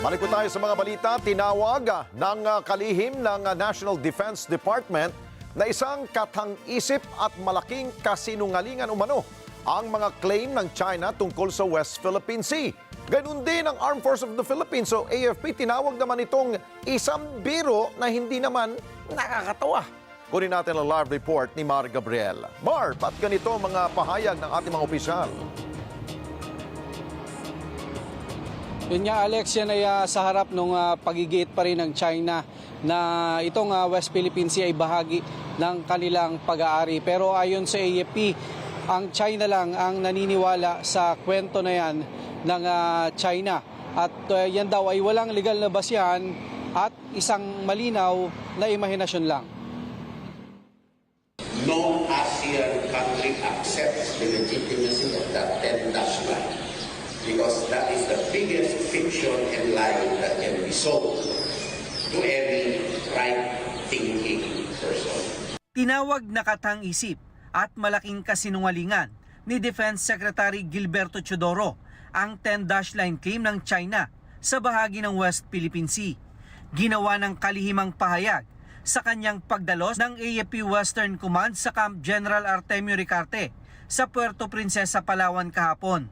Balik po tayo sa mga balita. Tinawag ng kalihim ng National Defense Department na isang katang-isip at malaking kasinungalingan umano ang mga claim ng China tungkol sa West Philippine Sea. Ganun din ang Armed Forces of the Philippines. So AFP tinawag naman itong isang biro na hindi naman nakakatawa. Kunin natin ang live report ni Mar Gabriel. Mar, at ganito mga pahayag ng ating mga opisyal. Yun nga Alex, yan ay sa harap ng pagigit pa rin ng China na itong West Philippine Sea ay bahagi ng kanilang pag-aari. Pero ayon sa AFP, ang China lang ang naniniwala sa kwento na yan ng China. At yan daw ay walang legal na basihan at isang malinaw na imahinasyon lang. No ASEAN country accepts the legitimacy of that 10-dash line. Because that is the biggest fiction and lie that can be sold to any right-thinking person. Tinawag na katang-isip at malaking kasinungalingan ni Defense Secretary Gilberto Teodoro ang 10-dash line claim ng China sa bahagi ng West Philippine Sea. Ginawa ng kalihimang pahayag sa kanyang pagdalos ng AFP Western Command sa Camp General Artemio Ricarte sa Puerto Princesa, Palawan kahapon.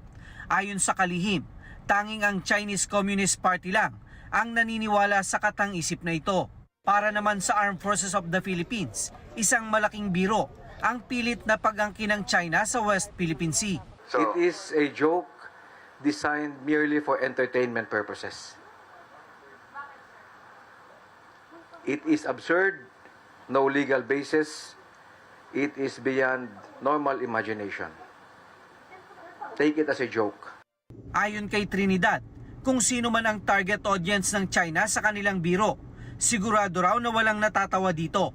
Ayon sa kalihim, tanging ang Chinese Communist Party lang ang naniniwala sa katang-isip na ito. Para naman sa Armed Forces of the Philippines, isang malaking biro ang pilit na pag-angkin ng China sa West Philippine Sea. It is a joke designed merely for entertainment purposes. It is absurd, no legal basis. It is beyond normal imagination. Take it as a joke. Ayon kay Trinidad, kung sino man ang target audience ng China sa kanilang biro, sigurado raw na walang natatawa dito.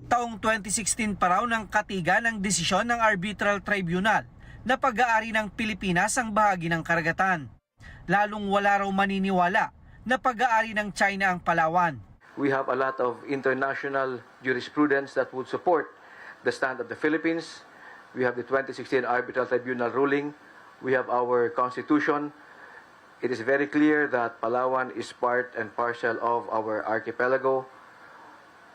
Taong 2016 pa raw ng katigan ng desisyon ng Arbitral Tribunal na pag-aari ng Pilipinas ang bahagi ng karagatan. Lalong wala raw maniniwala na pag-aari ng China ang Palawan. We have a lot of international jurisprudence that would support the stand of the Philippines. We have the 2016 Arbitral Tribunal ruling. We have our constitution. It is very clear that Palawan is part and parcel of our archipelago.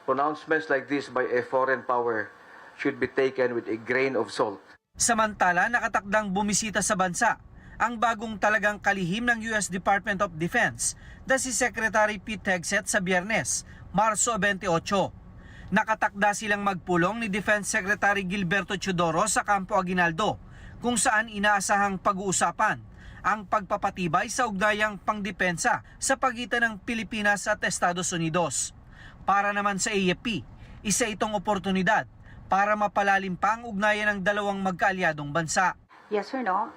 Pronouncements like this by a foreign power should be taken with a grain of salt. Samantala, nakatakdang bumisita sa bansa ang bagong talagang kalihim ng US Department of Defense na si Secretary Pete Hegseth sa Biyernes, Marso 28. Nakatakda silang magpulong ni Defense Secretary Gilberto Teodoro sa Campo Aguinaldo, kung saan inaasahang pag-uusapan ang pagpapatibay sa ugnayang pangdepensa sa pagitan ng Pilipinas at Estados Unidos. Para naman sa AFP, isa itong oportunidad para mapalalim pa ang ugnayan ng dalawang magkaalyadong bansa. Yes sir, no?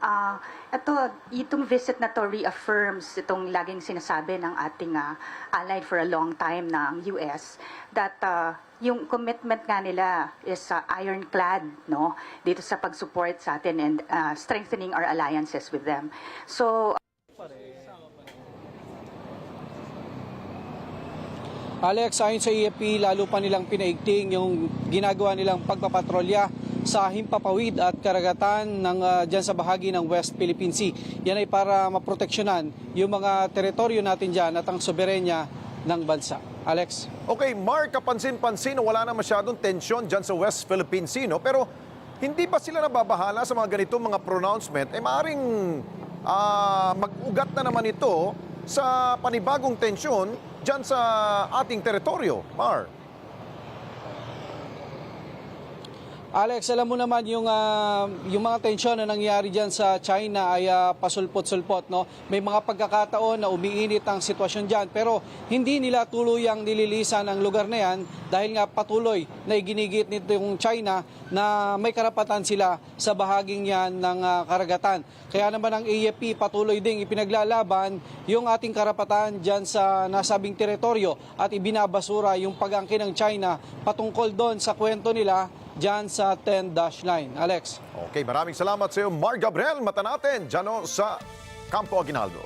Itong visit na to reaffirms itong laging sinasabi ng ating allied for a long time ng US that yung commitment nga nila is ironclad, no? Dito sa pag-support sa atin and strengthening our alliances with them. So Alex, ayon sa AFP, lalo pa nilang pinaigting yung ginagawa nilang pagpapatrolya sa himpapawid at karagatan ng dyan sa bahagi ng West Philippine Sea. Yan ay para maproteksyonan yung mga teritoryo natin dyan at ang soberenya ng bansa. Alex? Okay, Mark, kapansin-pansin, wala na masyadong tensyon dyan sa West Philippine Sea, no? Pero hindi pa sila nababahala sa mga ganitong mga pronouncement? Maaaring mag-ugat na naman ito sa panibagong tensyon dyan sa ating teritoryo, Mar. Alex, alam mo naman yung mga tensyon na nangyari dyan sa China ay pasulpot-sulpot, no? May mga pagkakataon na umiinit ang sitwasyon dyan, pero hindi nila tuluyang nililisan ang lugar na yan dahil nga patuloy na iginigit nito yung China na may karapatan sila sa bahaging yan ng karagatan. Kaya naman ang AFP patuloy ding ipinaglalaban yung ating karapatan dyan sa nasabing teritoryo at ibinabasura yung pag-angkin ng China patungkol doon sa kwento nila dyan sa 10-dash line. Alex. Okay, maraming salamat sa iyo, Mar Gabriel. Mata natin dyan sa Campo Aguinaldo.